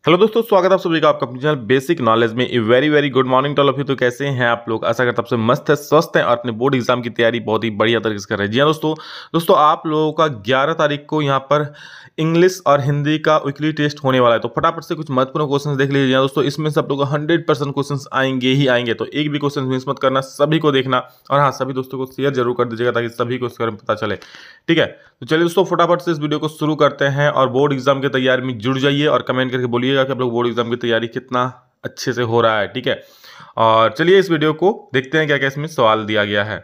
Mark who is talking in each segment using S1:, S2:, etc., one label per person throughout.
S1: Hello दोस्तों, स्वागत है आप सभी का आपका अपने चैनल बेसिक नॉलेज में। A very very good morning to all of you. तो कैसे हैं आप लोग? आशा करता हूं सबसे मस्त है, स्वस्थ हैं और अपने बोर्ड एग्जाम की तैयारी बहुत ही बढ़िया तरीके से कर रहे हैं। जी हाँ दोस्तों आप लोगों का 11 तारीख को यहाँ पर इंग्लिश और हिंदी का वीकली टेस्ट होने वाला है। तो फटाफट से कुछ महत्वपूर्ण क्वेश्चन देख लीजिए दोस्तों। इसमें से आप लोगों को 100% क्वेश्चन आएंगे ही आएंगे, तो एक भी क्वेश्चन मिस मत करना, सभी को देखना और हाँ, सभी दोस्तों को शेयर जरूर कर दीजिएगा ताकि सभी को इसके बारे में पता चले। ठीक है, तो चलिए दोस्तों फटाफट से इस वीडियो को शुरू करते हैं और बोर्ड एग्जाम की तैयारी में जुड़ जाइए और कमेंट करके बोलिएगा कि आप लोग बोर्ड एग्जाम की तैयारी कितना अच्छे से हो रहा है। ठीक है, और चलिए इस वीडियो को देखते हैं क्या क्या इसमें सवाल दिया गया है।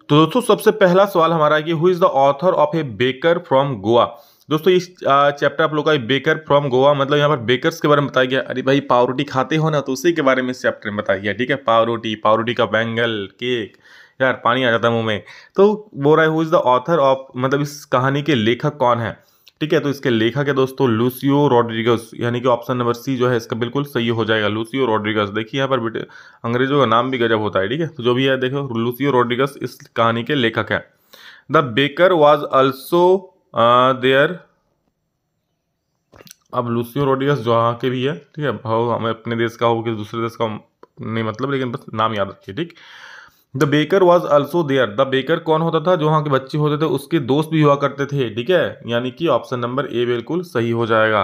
S1: तो दोस्तों सबसे पहला सवाल हमारा है कि who is the author of A baker from Goa. दोस्तों इस चैप्टर आप लोग का बेकर फ्रॉम गोवा मतलब यहाँ पर बेकर्स के बारे में बताया गया। अरे भाई पाव रोटी खाते हो ना, तो उसी के बारे में इस चैप्टर में बताया गया। ठीक है, पाव रोटी का बैंगल केक, यार पानी आ जाता है मुंह में। तो बोल रहा है who is the author of, मतलब इस कहानी के लेखक कौन है। ठीक है, तो इसके लेखक है दोस्तों लूसियो रोड्रिगस, यानी कि ऑप्शन नंबर सी जो है इसका बिल्कुल सही हो जाएगा, लूसियो रोड्रिगस। देखिए यहाँ पर बेटे अंग्रेजों का नाम भी गजब होता है। ठीक है, तो जो भी है देखो लूसियो रोड्रिगस इस कहानी के लेखक है। The baker was also there. अब लूसियो रोड्रिगस जो यहाँ के भी है, ठीक है, भाव हमें अपने देश का हो कि दूसरे देश का नहीं मतलब, लेकिन बस नाम याद रखिए। ठीक, the baker was also there. The baker कौन होता था? जो वहाँ के बच्चे होते थे उसके दोस्त भी हुआ करते थे। ठीक है, यानी कि ऑप्शन नंबर ए बिल्कुल सही हो जाएगा।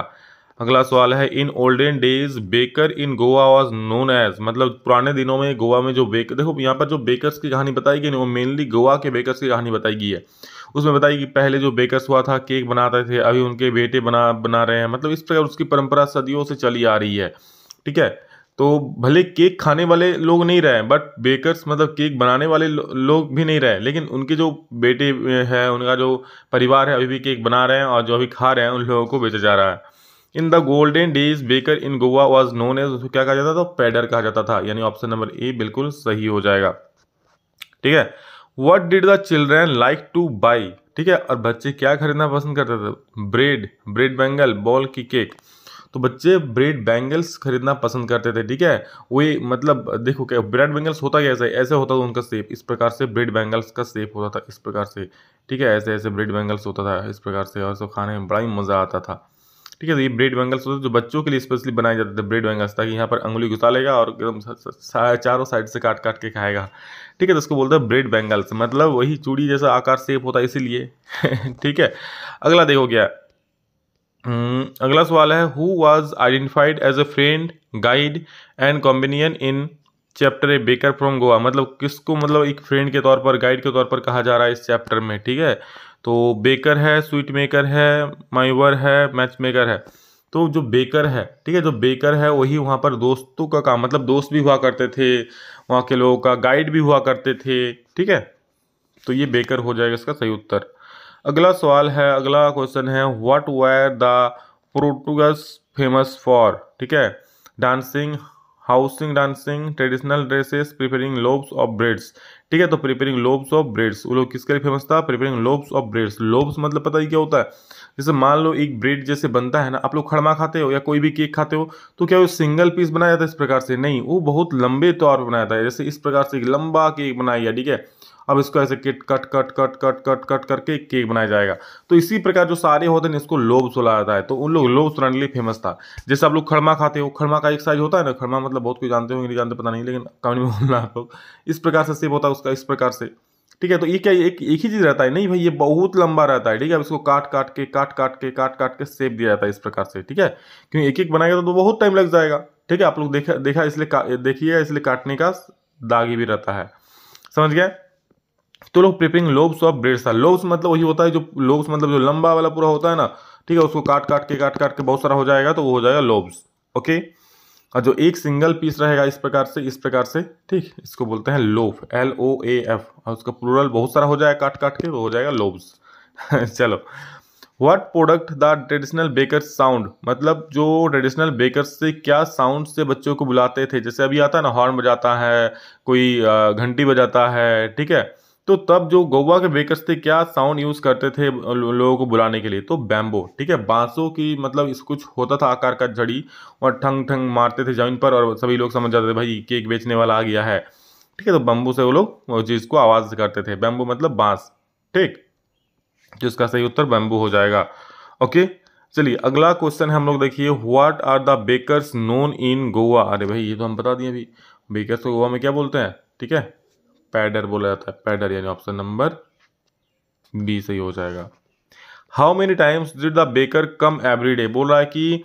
S1: अगला सवाल है in olden days baker in Goa was known as, मतलब पुराने दिनों में गोवा में जो बेकर, देखो यहाँ पर जो बेकर्स की कहानी बताई गई वो मेनली गोवा के बेकर्स की कहानी बताई गई है। उसमें बताई कि पहले जो बेकर्स हुआ था केक बनाते थे, अभी उनके बेटे बना रहे हैं, मतलब इस प्रकार उसकी परंपरा सदियों से चली आ रही है। ठीक है, तो भले केक खाने वाले लोग नहीं रहे बट बेकर्स मतलब केक बनाने वाले लोग भी नहीं रहे, लेकिन उनके जो बेटे हैं उनका जो परिवार है अभी भी केक बना रहे हैं और जो अभी खा रहे हैं उन लोगों को बेचा जा रहा है। In the golden days baker in Goa was known as, उसको क्या कहा जाता था? तो पैडर कहा जाता था, यानी ऑप्शन नंबर ए बिल्कुल सही हो जाएगा। ठीक है, what did the children like two by. ठीक है, और बच्चे क्या खरीदना पसंद करते थे? ब्रेड बैंगल, बॉल की केक। तो बच्चे ब्रेड बैंगल्स खरीदना पसंद करते थे। ठीक है, वही मतलब देखो क्या ब्रेड बैंगल्स होता कैसे, ऐसे होता था उनका शेप, इस प्रकार से ब्रेड बैंगल्स का शेप होता था इस प्रकार से। ठीक है, ऐसे ऐसे ब्रेड बैंगल्स होता था इस प्रकार से, और सब खाने में बड़ा ही मज़ा आता था। ठीक है, तो ये ब्रेड बैंगल्स होते थे जो बच्चों के लिए स्पेशली बनाए जाते थे ब्रेड बैंगल्स, ताकि यहाँ पर अंगुली घुसा लेगा और एकदम चारों साइड से काट काट के खाएगा। ठीक है, तो उसको बोलते हैं ब्रेड बैंगल्स, मतलब वही चूड़ी जैसा आकार शेप होता है इसीलिए। ठीक है, अगला देखो क्या। अगला सवाल है who was identified as a friend guide and companion in chapter a baker from Goa, मतलब किसको मतलब एक फ्रेंड के तौर पर गाइड के तौर पर कहा जा रहा है इस चैप्टर में। ठीक है, तो बेकर है, स्वीट मेकर है, माइवर है, मैच मेकर है। तो जो बेकर है, ठीक है, जो बेकर है वही वहाँ पर दोस्तों का काम, मतलब दोस्त भी हुआ करते थे वहाँ के लोगों का, गाइड भी हुआ करते थे। ठीक है, तो ये बेकर हो जाएगा इसका सही उत्तर। अगला सवाल है, अगला क्वेश्चन है what were the Portuguese famous for. ठीक है, dancing, housing dancing, traditional dresses, preparing loaves of breads. ठीक है, तो प्रिपेयरिंग लोब्स ऑफ ब्रेड्स वो लोग किसके लिए फेमस था? Preparing loaves of breads. Lobes मतलब पता ही क्या होता है? जैसे मान लो एक ब्रेड जैसे बनता है ना, आप लोग खड़मा खाते हो या कोई भी केक खाते हो, तो क्या वो सिंगल पीस बनाया जाता है इस प्रकार से? नहीं, वो बहुत लंबे तौर पर बनाया जाता है, जैसे इस प्रकार से एक लंबा केक बनाया गया। ठीक है, अब इसको ऐसे cut cut cut cut cut cut cut करके केक बनाया जाएगा। तो इसी प्रकार जो सारे होते हैं इसको लोब्स बोला जाता है। तो उन लोग लोब्स बनाने के लिए फेमस था। जैसे आप लोग खड़मा खाते हो, खड़मा का एक साइज होता है ना, खड़मा मतलब बहुत कोई जानते होंगे नहीं जानते पता नहीं, लेकिन कहानी में बोलना आप लोग, इस प्रकार से शेप होता है उसका इस प्रकार से। ठीक है, तो ये क्या एक ही चीज रहता है? नहीं भाई, ये बहुत लंबा रहता है। ठीक है, अब इसको काट काट के शेप दिया जाता है इस प्रकार से। ठीक है, क्योंकि एक एक बनाएगा तो बहुत टाइम लग जाएगा। ठीक है, आप लोग देखा इसलिए देखिए, इसलिए काटने का दागी भी रहता है। समझ गए? तो लोग प्रिपेयरिंग लोब्स ऑफ ब्रेड्स था। लोब्स मतलब वही होता है जो लोब्स मतलब जो लंबा वाला पूरा होता है ना। ठीक है, उसको काट काट के बहुत सारा हो जाएगा तो वो हो जाएगा लोब्स। ओके, और जो एक सिंगल पीस रहेगा इस प्रकार से, ठीक, इसको बोलते हैं लोफ, LOAF, और उसका प्लूरल बहुत सारा हो जाएगा काट काट के तो हो जाएगा लोब्स। चलो, what product the traditional bakers sound, मतलब जो ट्रेडिशनल बेकर्स से क्या साउंड से बच्चों को बुलाते थे? जैसे अभी आता है ना हॉर्न बजाता है कोई, घंटी बजाता है। ठीक है, तो तब जो गोवा के बेकर्स थे क्या साउंड यूज करते थे लोगों को बुलाने के लिए? तो बैम्बो। ठीक है, बांसों की मतलब इस कुछ होता था आकार का जड़ी, और ठंग ठंग मारते थे जमीन पर और सभी लोग समझ जाते थे भाई केक बेचने वाला आ गया है। ठीक है, तो बम्बू से वो लोग वो चीज़ को आवाज़ करते थे, बैम्बू मतलब बांस। ठीक, जिसका सही उत्तर बैम्बू हो जाएगा। ओके, चलिए अगला क्वेश्चन हम लोग देखिए, what are the bakers known in Goa. अरे भाई ये तो हम बता दिए अभी, बेकर्स को गोवा में क्या बोलते हैं, ठीक है, पैडर बोला जाता है, पैडर, यानी ऑप्शन नंबर बी सही हो जाएगा। How many times did the baker come every day, बोल रहा है कि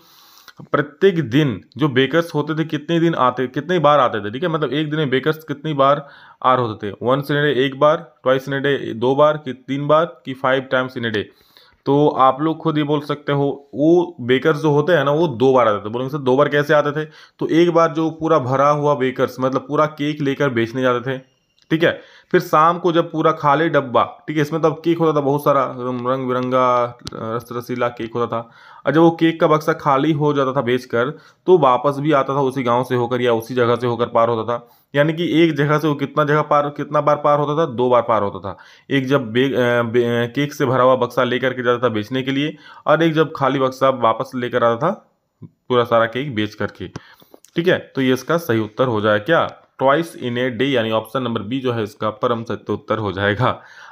S1: प्रत्येक दिन जो बेकर्स होते थे कितने दिन आते, कितनी बार आते थे, ठीक है, मतलब एक दिन में बेकर्स कितनी बार आ रहे होते थे, वंस इन ए डे एक बार, ट्वाइस इन ए डे दो बार, कि तीन बार, कि 5 टाइम्स इन ए डे। तो आप लोग खुद ही बोल सकते हो, वो बेकर्स जो होते हैं ना वो दो बार आते थे। बोलेंगे सर दो बार कैसे आते थे, तो एक बार जो पूरा भरा हुआ बेकर्स मतलब पूरा केक लेकर बेचने जाते थे, ठीक है, फिर शाम को जब पूरा खाली डब्बा, ठीक है, इसमें तब केक होता था बहुत सारा, रंग बिरंगा रसीला केक होता था, और जब वो केक का बक्सा खाली हो जाता था बेचकर, तो वापस भी आता था उसी गांव से होकर या उसी जगह से होकर पार होता था। यानी कि एक जगह से वो कितना बार पार होता था, दो बार पार होता था। एक जब केक से भरा हुआ बक्सा लेकर के जाता था बेचने के लिए, और एक जब खाली बक्सा वापस लेकर आता था पूरा सारा केक बेच करके, ठीक है। तो ये इसका सही उत्तर हो जाए क्या, ट्वाइस इन ए डे, यानी ऑप्शन नंबर बी जो है इसका परम सत्य उत्तर हो जाएगा।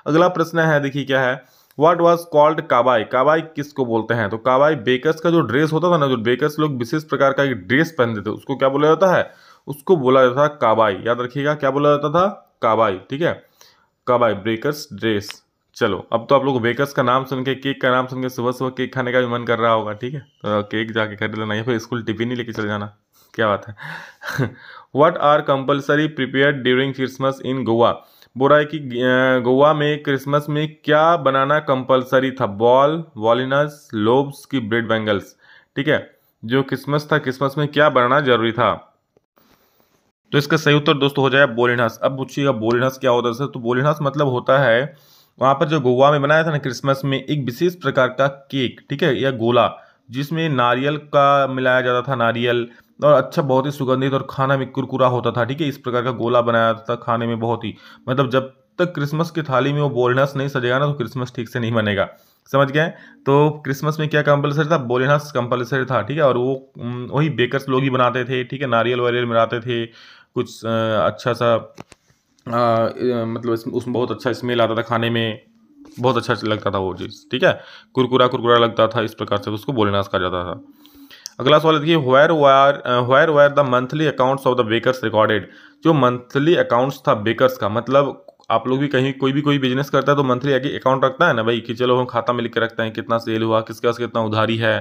S1: अगला प्रश्न है, देखिए क्या है, व्हाट वाज कॉल्ड काबाई। काबाई किसको बोलते हैं, तो काबाई बेकर्स का जो ड्रेस होता था ना, जो बेकर्स लोग विशेष प्रकार का एक ड्रेस पहनते थे, उसको क्या बोला जाता है, उसको बोला जाता था काबाई। याद रखिएगा क्या बोला जाता था, काबाई, ठीक है, काबाई बेकर्स ड्रेस। चलो अब तो आप लोग बेकर्स का नाम सुन के, केक का नाम सुन के सुबह सुबह केक खाने का भी मन कर रहा होगा, ठीक है, तो केक जाके खरीद लेना या फिर स्कूल टिफिन ही लेके चले जाना, क्या बात है। What are compulsory prepared during Christmas in Goa, बोल रहा है कि गोवा में क्रिसमस में क्या बनाना कंपलसरी था, बॉल, वॉलिनस, लोब्स की ब्रेड बैंगल्स, ठीक है, जो क्रिसमस था, क्रिसमस में क्या बनाना जरूरी था। तो इसका सही उत्तर दोस्तों हो जाए बोलिनस। अब पूछिएगा बोलिनस क्या होता है सर, तो बोलिनस मतलब होता है वहाँ पर जो गोवा में बनाया था ना क्रिसमस में, एक विशेष प्रकार का केक, ठीक है, या गोला, जिसमें नारियल का मिलाया जाता था, नारियल, और अच्छा बहुत ही सुगंधित और खाना में कुरकुरा होता था, ठीक है, इस प्रकार का गोला बनाया था खाने में बहुत ही, मतलब जब तक क्रिसमस की थाली में वो बोलिनस नहीं सजेगा ना तो क्रिसमस ठीक से नहीं बनेगा, समझ गए। तो क्रिसमस में क्या कंपलसरी था, बोलिनस कंपलसरी था, ठीक है, और वो वही बेकर्स लोग ही बनाते थे, ठीक है, नारियल वारियल मिलाते थे, कुछ अच्छा सा मतलब उसमें बहुत अच्छा स्मेल आता था खाने में, बहुत अच्छा लगता था वो चीज़, ठीक है, कुरकुरा कुरकुरा लगता था, इस प्रकार से उसको बोलिनास कहा जाता था। अगला सवाल देखिए, where where the monthly accounts of the bakers recorded, जो मंथली अकाउंट्स था बेकर्स का, मतलब आप लोग भी कहीं कोई बिजनेस करता है तो मंथली अकाउंट रखता है ना भाई, कि चलो हम खाता में लिख के रखते हैं कितना सेल हुआ, किसके पास कितना उधारी है,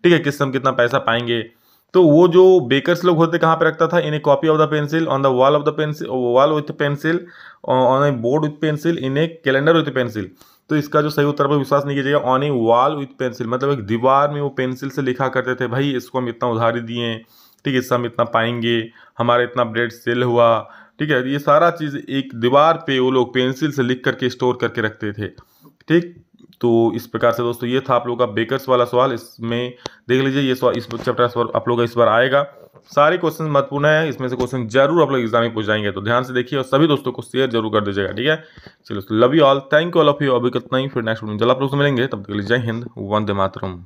S1: ठीक है, किस समय कितना पैसा पाएंगे। तो वो जो बेकर्स लोग होते कहाँ पे रखता था, in a copy of the pencil, on the wall of the pencil, wall with pencil, on a board with pencil, in a calendar with pencil. तो इसका जो सही उत्तर पर विश्वास नहीं कीजिएगा, on a wall with pencil, मतलब एक दीवार में वो पेंसिल से लिखा करते थे, भाई इसको हम इतना उधारी दिए, ठीक है, इससे हम इतना पाएंगे, हमारा इतना ब्रेड सेल हुआ, ठीक है, ये सारा चीज़ एक दीवार पे वो लोग पेंसिल से लिख करके स्टोर करके रखते थे, ठीक। तो इस प्रकार से दोस्तों ये था आप लोगों का बेकर्स वाला सवाल, इसमें देख लीजिए ये सवाल, इस चैप्टर का सवाल आप लोगों का इस बार आएगा। सारे क्वेश्चन महत्वपूर्ण है, इसमें से क्वेश्चन जरूर आप लोग एग्जाम में पूछ जाएंगे, तो ध्यान से देखिए और सभी दोस्तों को शेयर जरूर कर दीजिएगा, ठीक है। चलो love you all, thank you all of you, अभी कितना ही, फिर नेक्स्ट वीडियो जब आप लोग से मिलेंगे, तब तक के लिए जय हिंद, वंदे मातरम।